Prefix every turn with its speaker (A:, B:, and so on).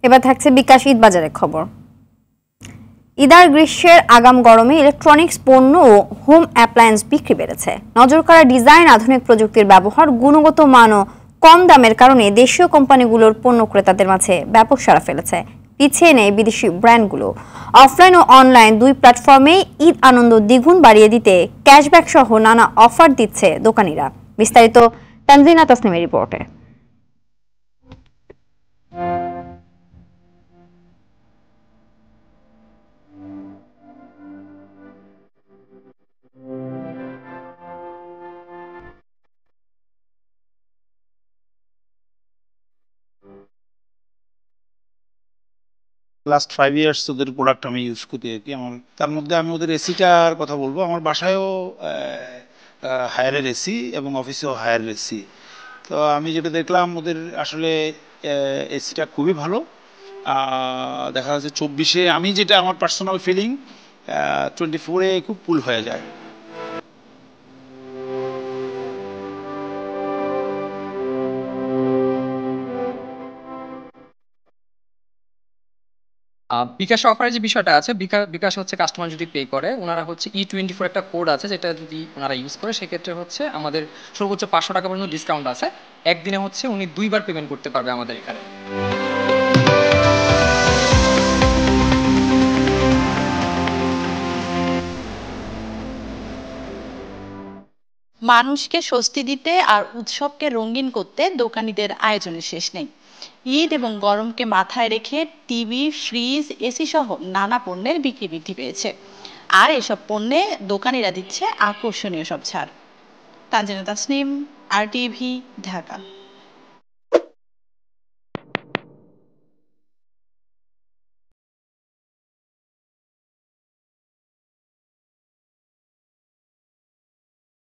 A: এবার থাকছে বিকাশ ঈদ বাজারের খবর। ঈদার গ্রীষ্মের আগাম গরমে ইলেকট্রনিক্স পণ্য ও হোম অ্যাপ্লায়েন্স বিক্রি বেড়েছে। নজর কাড়া ডিজাইন, আধুনিক প্রযুক্তির ব্যবহার, গুণগত মান ও কম দামের কারণে দেশীয় কোম্পানিগুলোর পণ্য ক্রেতাদের মাঝে ব্যাপক সাড়া ফেলেছে। পিছিয়ে নেই বিদেশি ব্র্যান্ডগুলো। অফলাইন ও অনলাইন দুই প্ল্যাটফর্মে ঈদ আনন্দ দ্বিগুণ বাড়িয়ে দিতে ক্যাশব্যাক সহ নানা অফার দিচ্ছে দোকানিরা। বিস্তারিত তানজিনা তাসনিমের রিপোর্টে।
B: লাস্ট 5 ইয়ার্স ওদের প্রোডাক্ট আমি ইউজ করি আর কি। আমার তার মধ্যে আমি ওদের এসিটার কথা বলবো। আমার বাসায়ও হায়ারের এসি এবং অফিসেও হায়ারের এসি। তো আমি যেটা দেখলাম ওদের আসলে এসিটা খুবই ভালো। দেখা যাচ্ছে 24-এ আমি যেটা আমার পার্সোনাল ফিলিং 24-এ খুব কুল হয়ে যায়।
C: বিকাশ অফারের যে বিষয়টা আছে, বিকাশ হচ্ছে কাস্টমার যদি পে করে, ওনারা হচ্ছে E24 একটা কোড আছে, যেটা যদি ওনারা ইউজ করে সেক্ষেত্রে হচ্ছে আমাদের সর্বোচ্চ 500 টাকা পর্যন্ত ডিসকাউন্ট আছে। একদিনে হচ্ছে উনি 2বার পেমেন্ট করতে পারবে আমাদের এখানে।
D: মানুষকে স্বস্তি দিতে আর উৎসবকে রঙিন করতে দোকানীদের আয়োজনের শেষ নেই। ঈদ এবং গরমকে মাথায় রেখে টিভি, ফ্রিজ, এসি সহ নানা পণ্যের বিক্রি বৃদ্ধি পেয়েছে। আর এসব পণ্যে দোকানিরা দিচ্ছে আকর্ষণীয় সব ছাড়। তানজিনা তাসনিম, RTV, ঢাকা।